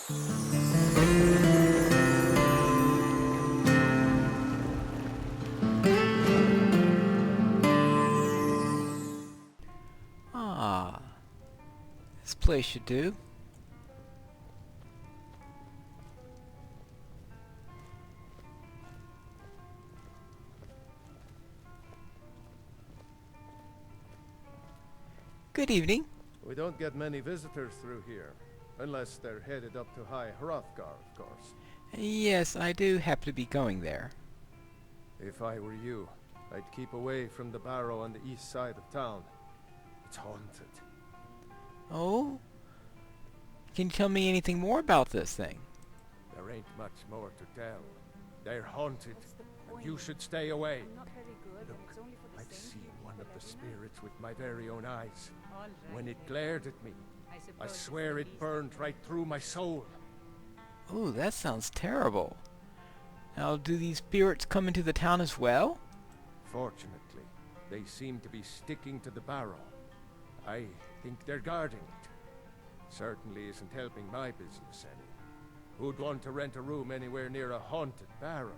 Ah, this place should do. Good evening. We don't get many visitors through here, unless they're headed up to High Hrothgar, of course. Yes, I do happen to be going there. If I were you, I'd keep away from the barrow on the east side of town. It's haunted. Oh? Can you tell me anything more about this thing? There ain't much more to tell. They're haunted, and you should stay away. Look, I've seen one of the spirits with my very own eyes. When it glared at me, I swear it burned right through my soul. Oh, that sounds terrible. Now, do these spirits come into the town as well? Fortunately, they seem to be sticking to the barrow. I think they're guarding it. Certainly isn't helping my business any. Who'd want to rent a room anywhere near a haunted barrow?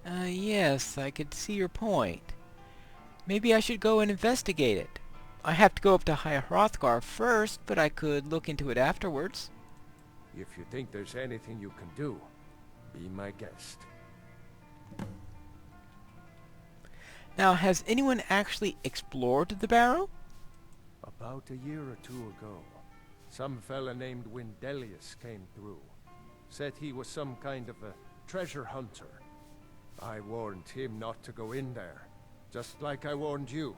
Yes, I could see your point. Maybe I should go and investigate it. I have to go up to High Hrothgar first, but I could look into it afterwards. If you think there's anything you can do, be my guest. Now, has anyone actually explored the barrow? About a year or two ago, some fella named Windelius came through. Said he was some kind of a treasure hunter. I warned him not to go in there, just like I warned you.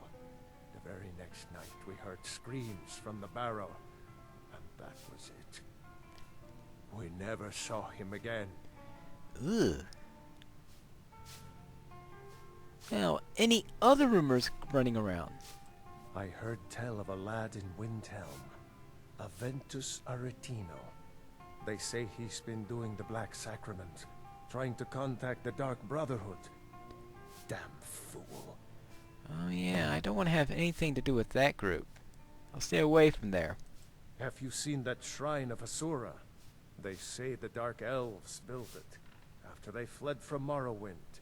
The very next night we heard screams from the barrow, and that was it. We never saw him again. Ugh. Now, any other rumors running around? I heard tell of a lad in Windhelm, Aventus Aretino. They say he's been doing the Black Sacrament, trying to contact the Dark Brotherhood. Damn fool. Oh yeah, I don't want to have anything to do with that group. I'll stay away from there. Have you seen that shrine of Asura? They say the Dark Elves built it, after they fled from Morrowind.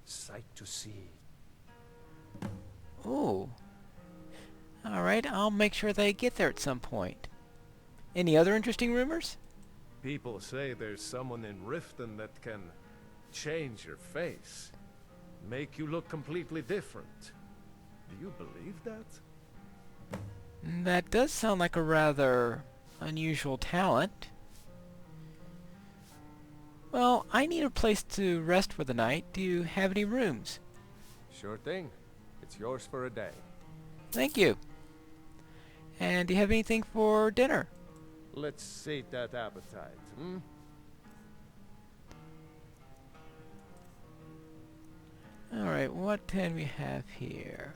Sight to see. Oh. Alright, I'll make sure they get there at some point. Any other interesting rumors? People say there's someone in Riften that can change your face. Make you look completely different. Do you believe that? That does sound like a rather unusual talent. Well, I need a place to rest for the night. Do you have any rooms? Sure thing. It's yours for a day. Thank you. And do you have anything for dinner? Let's sate that appetite, hmm? Alright, what can we have here?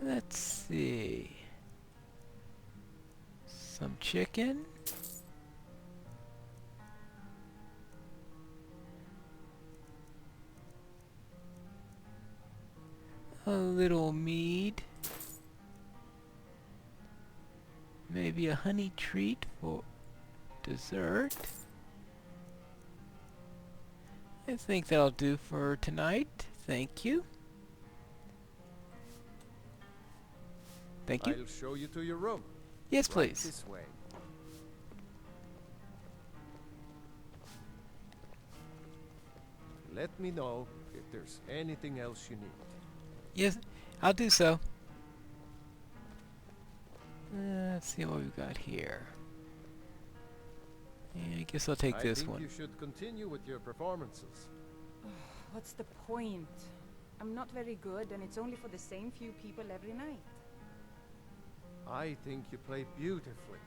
Let's see. Some chicken. A little mead. Maybe a honey treat for dessert. I think that'll do for tonight. Thank you. Thank you. I'll show you to your room. Yes, Right please. this way. Let me know if there's anything else you need. Yes, I'll do so. Let's see what we've got here. Yeah, I guess I'll take this I think one. you should continue with your performances. What's the point? I'm not very good, and it's only for the same few people every night. I think you play beautifully.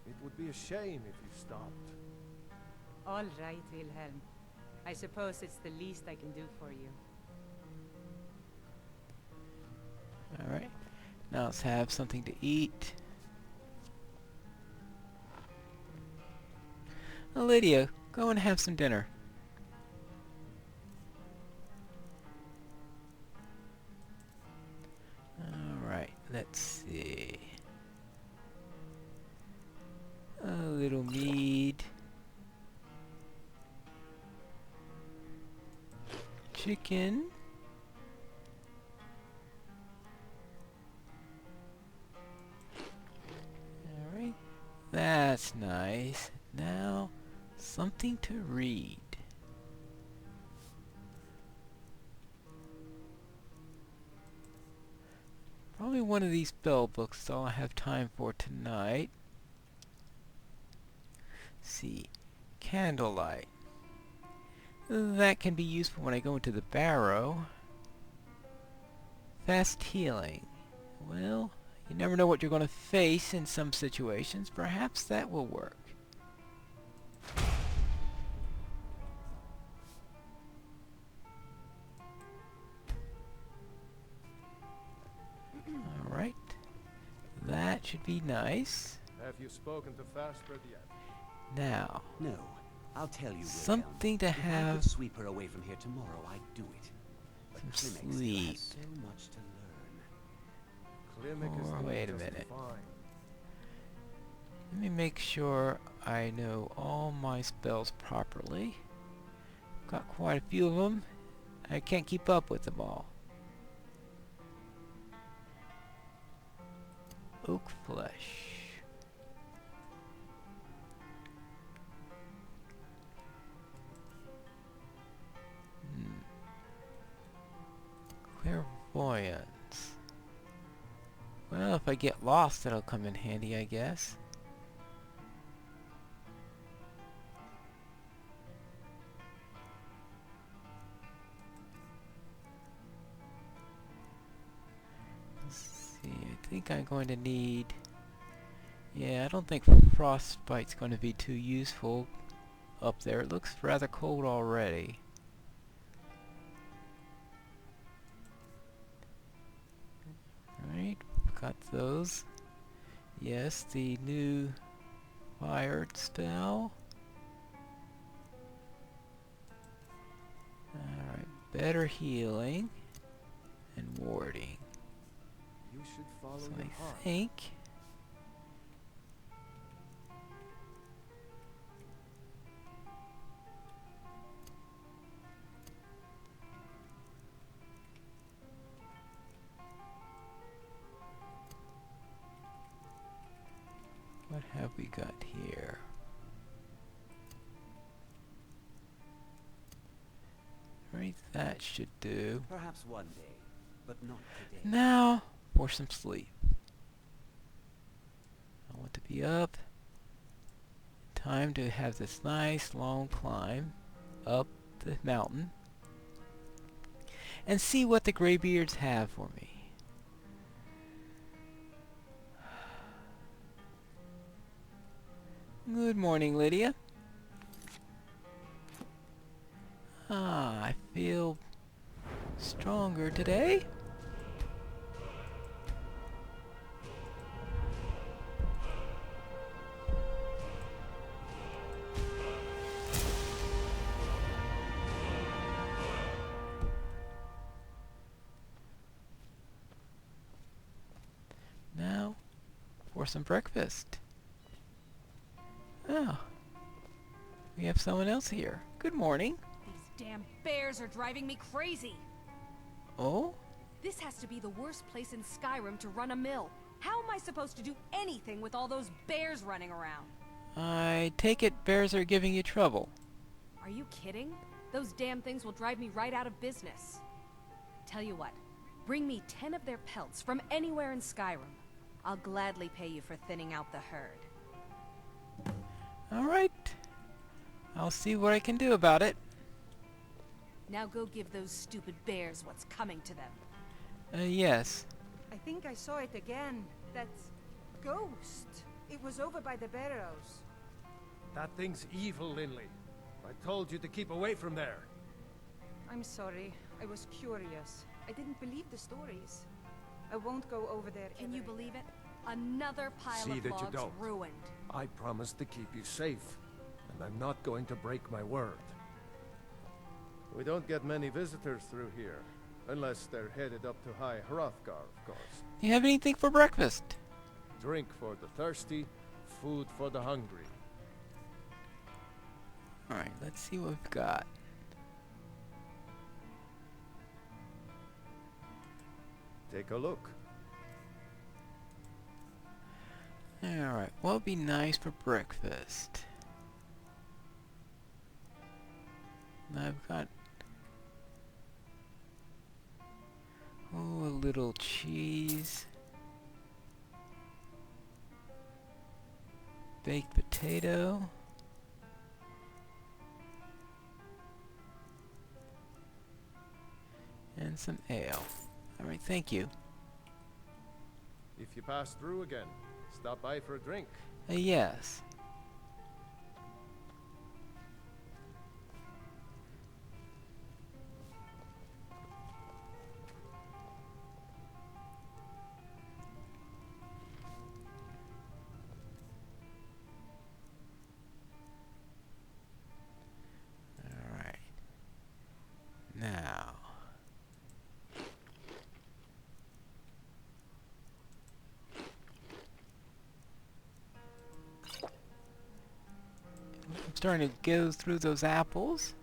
It would be a shame if you stopped. All right, Wilhelm. I suppose it's the least I can do for you. Alright. Now let's have something to eat. Lydia, go and have some dinner. Let's see. A little mead. Chicken. Alright. That's nice. Now, something to read. Probably one of these spell books is all I have time for tonight. See. Candlelight. That can be useful when I go into the barrow. Fast healing. Well, you never know what you're going to face in some situations. Perhaps that will work. Alright. That should be nice. Have you spoken to Fastbird yet? Now. No, I'll tell you, Something to Wilhelm. If I have. could sweep her away from here tomorrow, I'd do it. But Some Klimek still sleep. has so much to learn. Klimek is Oh, doing wait a just minute. fine. Let me make sure I know all my spells properly. Got quite a few of them. I can't keep up with them all. Oak flesh. Clairvoyance. Well, if I get lost, that'll come in handy, I guess. Let's see, I think I'm going to need... Yeah, I don't think frostbite's going to be too useful up there. It looks rather cold already. Right, got those. Yes, the new fired spell. Alright, better healing and warding. You should follow So your I heart. think what have we got here? Right, that should do. Perhaps one day, but not today. Now for some sleep. I want to be up. Time to have this nice long climb up the mountain and see what the Greybeards have for me. Good morning, Lydia. Ah, I feel stronger today. Now, for some breakfast. Oh, we have someone else here. Good morning. These damn bears are driving me crazy. Oh? This has to be the worst place in Skyrim to run a mill. How am I supposed to do anything with all those bears running around? I take it bears are giving you trouble. Are you kidding? Those damn things will drive me right out of business. Tell you what, bring me 10 of their pelts from anywhere in Skyrim. I'll gladly pay you for thinning out the herd. Alright. I'll see what I can do about it. Now go give those stupid bears what's coming to them. Yes. I think I saw it again. That ghost. It was over by the barrows. That thing's evil, Linley. I told you to keep away from there. I'm sorry. I was curious. I didn't believe the stories. I won't go over there. Can you believe it? Another pile See of that you logs don't. ruined. I promised to keep you safe, and I'm not going to break my word. We don't get many visitors through here. Unless they're headed up to High Hrothgar, of course. Do you have anything for breakfast? Drink for the thirsty, food for the hungry. Alright, let's see what we've got. Take a look. Alright, what would be nice for breakfast? I've got... oh, a little cheese. Baked potato. And some ale. Alright, thank you. If you pass through again, stop by for a drink. Yes. Alright. Now. I'm starting to go through those apples.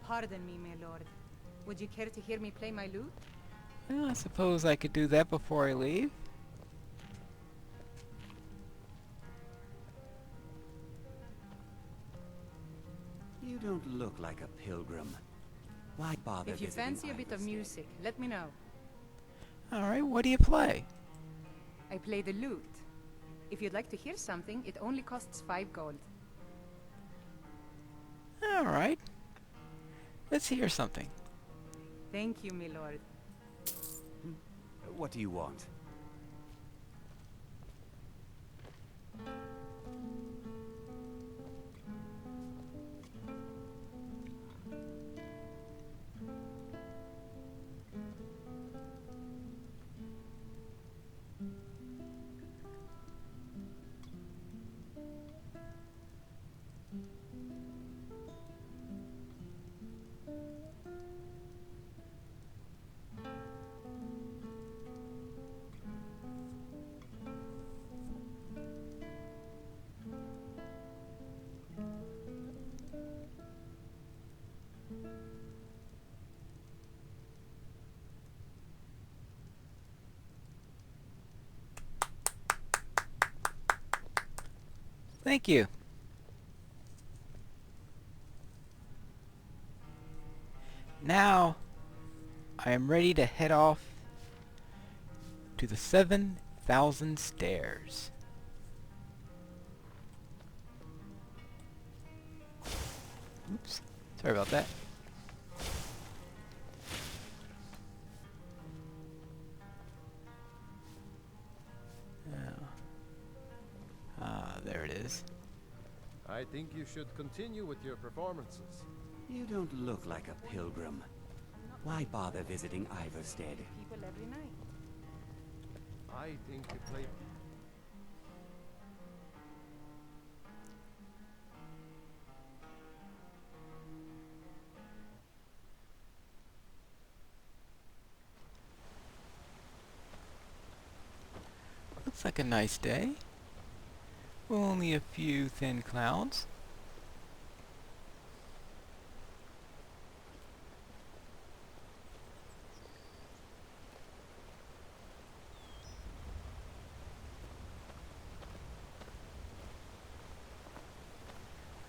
Pardon me, my lord. Would you care to hear me play my lute? Well, I suppose I could do that before I leave. You don't look like a pilgrim. Why bother If you visiting fancy a bit of Ivarstead? music, let me know. Alright, what do you play? I play the lute. If you'd like to hear something, it only costs 5 gold. Alright. Let's hear something. Thank you, my lord. What do you want? Thank you. Now, I am ready to head off to the 7,000 stairs. Oops. Sorry about that. There it is. I think you should continue with your performances. You don't look like a pilgrim. Why bother visiting Ivarstead? People every night. I think you play... Looks like a nice day. Only a few thin clouds.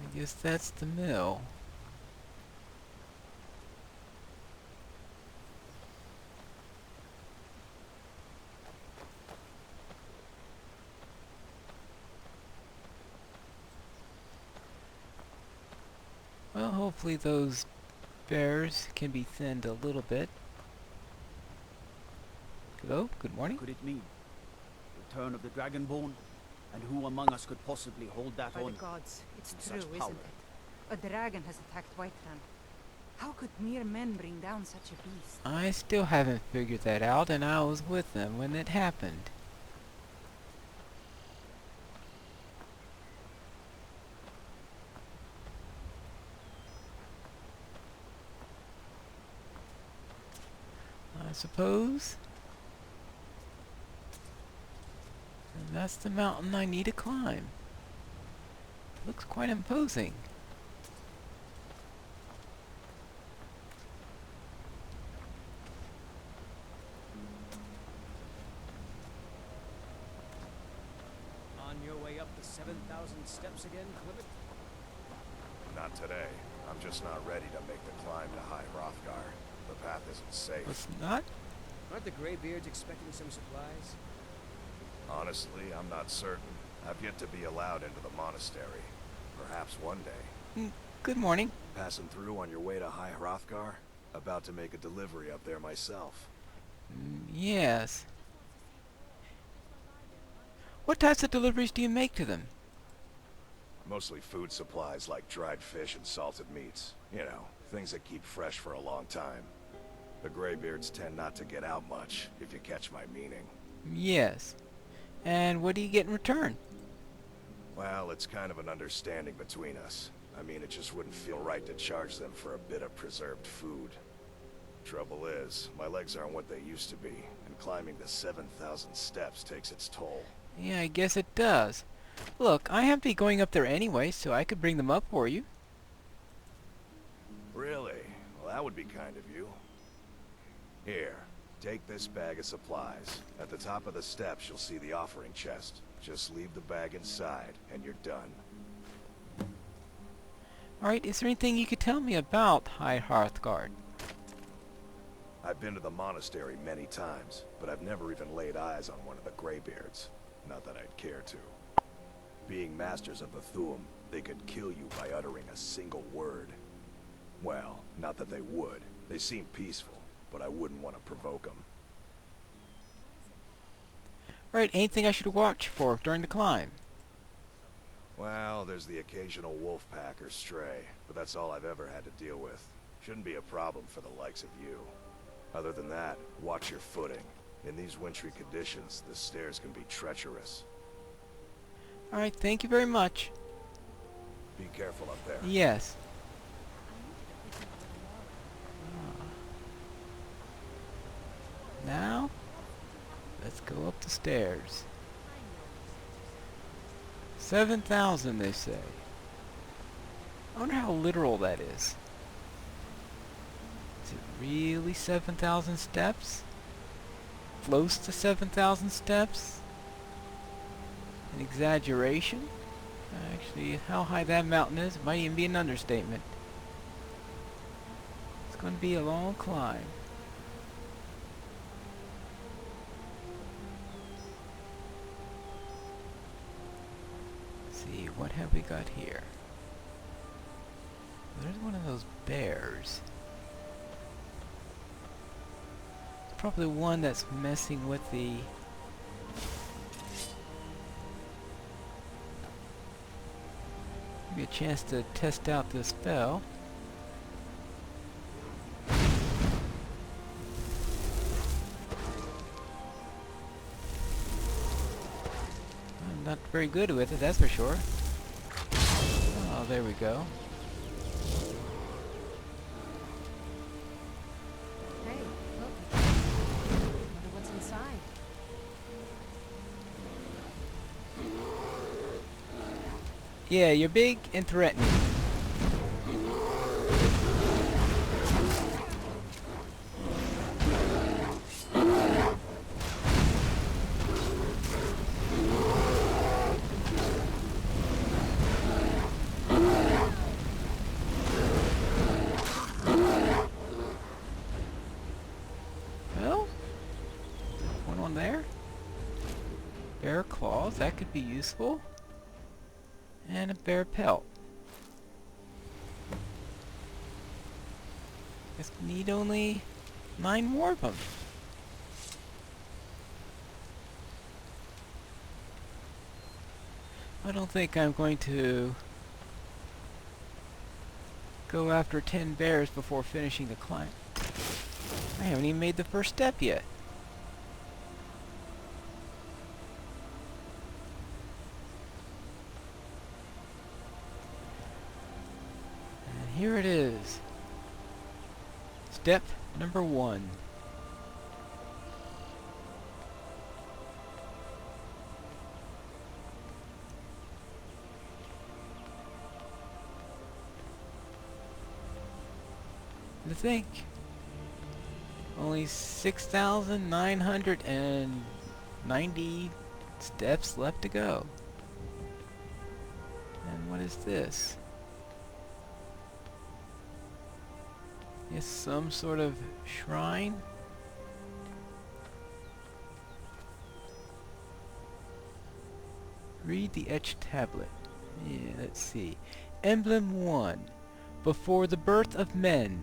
I guess that's the mill. Well, hopefully those bears can be thinned a little bit. Hello, good morning. Could it mean? Return of the Dragonborn? And who among us could possibly hold that By the on? gods, it's in true, such isn't power? it? A dragon has attacked Whiterun. How could mere men bring down such a beast? I still haven't figured that out, and I was with them when it happened. I suppose. And that's the mountain I need to climb. Looks quite imposing. On your way up the 7,000 steps again, Clement? Not today. I'm just not ready to make the climb to High Hrothgar. The path isn't safe. It's not? Aren't the Greybeards expecting some supplies? Honestly, I'm not certain. I've yet to be allowed into the monastery. Perhaps one day. Good morning. Passing through on your way to High Hrothgar? About to make a delivery up there myself. Yes. What types of deliveries do you make to them? Mostly food supplies like dried fish and salted meats. You know, things that keep fresh for a long time. The Greybeards tend not to get out much, if you catch my meaning. Yes. And what do you get in return? Well, it's kind of an understanding between us. I mean, it just wouldn't feel right to charge them for a bit of preserved food. Trouble is, my legs aren't what they used to be, and climbing the 7,000 steps takes its toll. Yeah, I guess it does. Look, I have to be going up there anyway, so I could bring them up for you. Really? Well, that would be kind of you. Here, take this bag of supplies. At the top of the steps, you'll see the offering chest. Just leave the bag inside, and you're done. Alright, is there anything you could tell me about High Hearthguard? I've been to the monastery many times, but I've never even laid eyes on one of the Greybeards. Not that I'd care to. Being masters of the Thuum, they could kill you by uttering a single word. Well, not that they would. They seem peaceful, but I wouldn't want to provoke them. Alright, anything I should watch for during the climb? Well, there's the occasional wolf pack or stray, but that's all I've ever had to deal with. Shouldn't be a problem for the likes of you. Other than that, watch your footing. In these wintry conditions, the stairs can be treacherous. Alright, thank you very much. Be careful up there. Yes. Now, let's go up the stairs. 7,000, they say. I wonder how literal that is. Is it really 7,000 steps? Close to 7,000 steps? An exaggeration? Actually, how high that mountain is might even be an understatement. It's going to be a long climb. Let's see, what have we got here? There's one of those bears. Probably one that's messing with the... Give me a chance to test out this spell. I'm not very good with it, that's for sure. Oh, there we go. Hey, look. Wonder what's inside. Yeah, you're big and threatening. Well, one on there. Bear claws, that could be useful. And a bear pelt. Guess we need only 9 more of them. I don't think I'm going to go after 10 bears before finishing the climb. I haven't even made the first step yet. Here it is. Step number 1. to think. Only 6,990 steps left to go. And what is this? Is some sort of shrine? Read the etched tablet. Yeah, let's see. Emblem 1. Before the birth of men,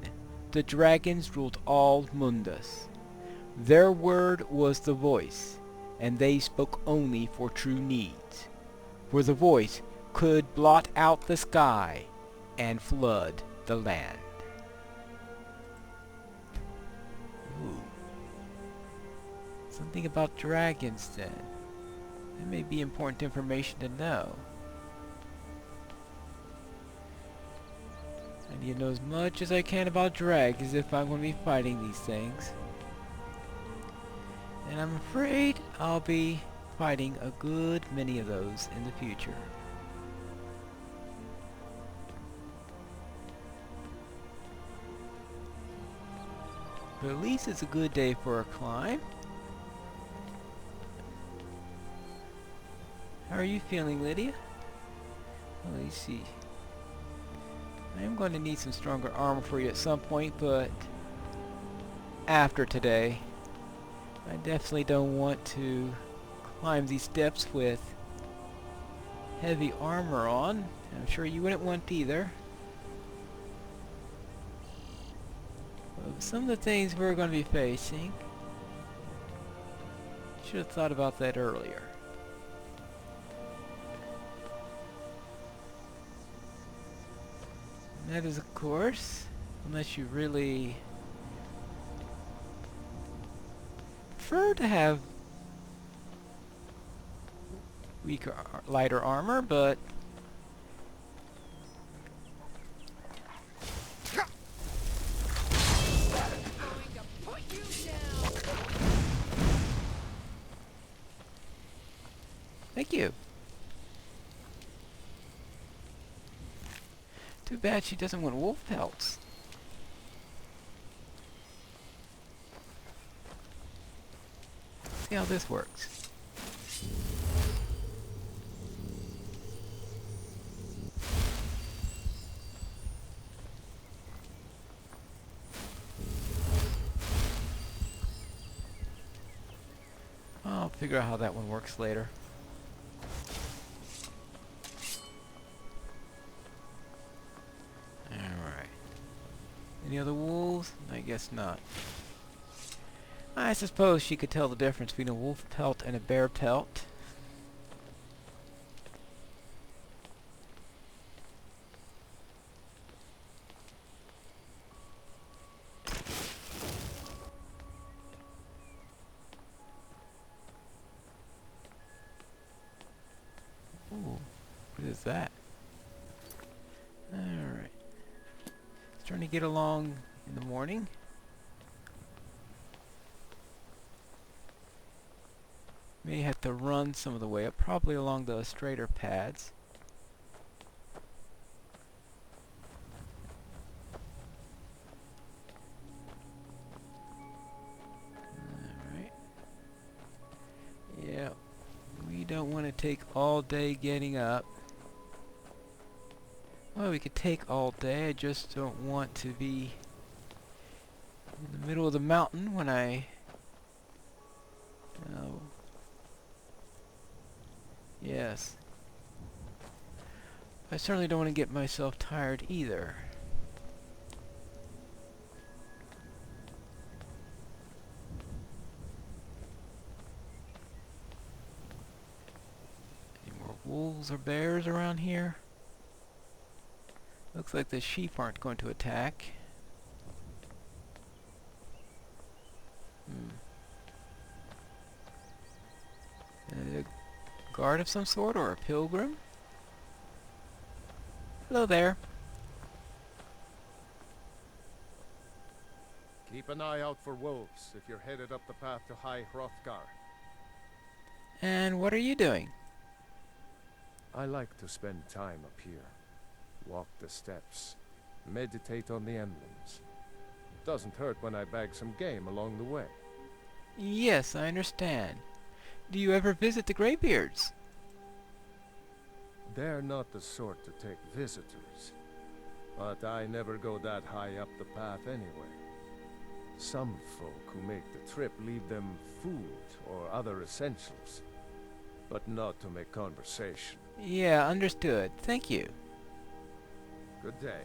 the dragons ruled all Mundus. Their word was the voice, and they spoke only for true needs. For the voice could blot out the sky and flood the land. Ooh. Something about dragons then. That may be important information to know. I need to know as much as I can about dragons if I'm going to be fighting these things. And I'm afraid I'll be fighting a good many of those in the future. But at least it's a good day for a climb. How are you feeling, Lydia? Well, let's see. I am going to need some stronger armor for you at some point, but after today, I definitely don't want to climb these steps with heavy armor on. I'm sure you wouldn't want either. Well, some of the things we're going to be facing, should have thought about that earlier. And that is, of course, unless you really prefer to have weaker, lighter armor, but thank you. Too bad she doesn't want wolf pelts. See how this works. I'll figure out how that one works later. Alright. Any other wolves? I guess not. I suppose she could tell the difference between a wolf pelt and a bear pelt. Ooh, what is that? Alright. Starting to get along in the morning. May have to run some of the way up, probably along the straighter paths. Alright. Yeah, we don't want to take all day getting up. Well, we could take all day, I just don't want to be in the middle of the mountain when I... Yes. I certainly don't want to get myself tired either. Any more wolves or bears around here? Looks like the sheep aren't going to attack. A guard of some sort, or a pilgrim? Hello there. Keep an eye out for wolves if you're headed up the path to High Hrothgar. And what are you doing? I like to spend time up here. Walk the steps. Meditate on the emblems. Doesn't hurt when I bag some game along the way. Yes, I understand. Do you ever visit the Greybeards? They're not the sort to take visitors. But I never go that high up the path anyway. Some folk who make the trip leave them food or other essentials. But not to make conversation. Yeah, understood. Thank you. Good day.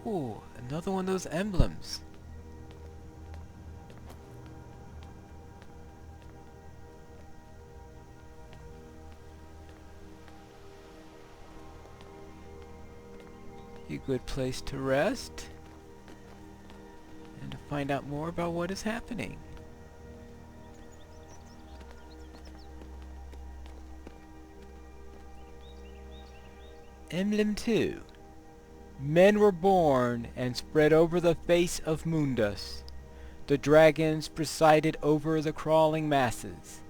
Ooh, another one of those emblems. A good place to rest and to find out more about what is happening. Emblem 2. Men were born and spread over the face of Mundus. The dragons presided over the crawling masses.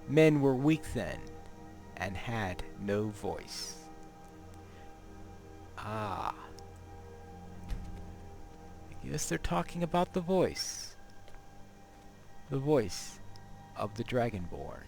Men were weak then and had no voice. Ah. I guess they're talking about the voice. The voice of the Dragonborn.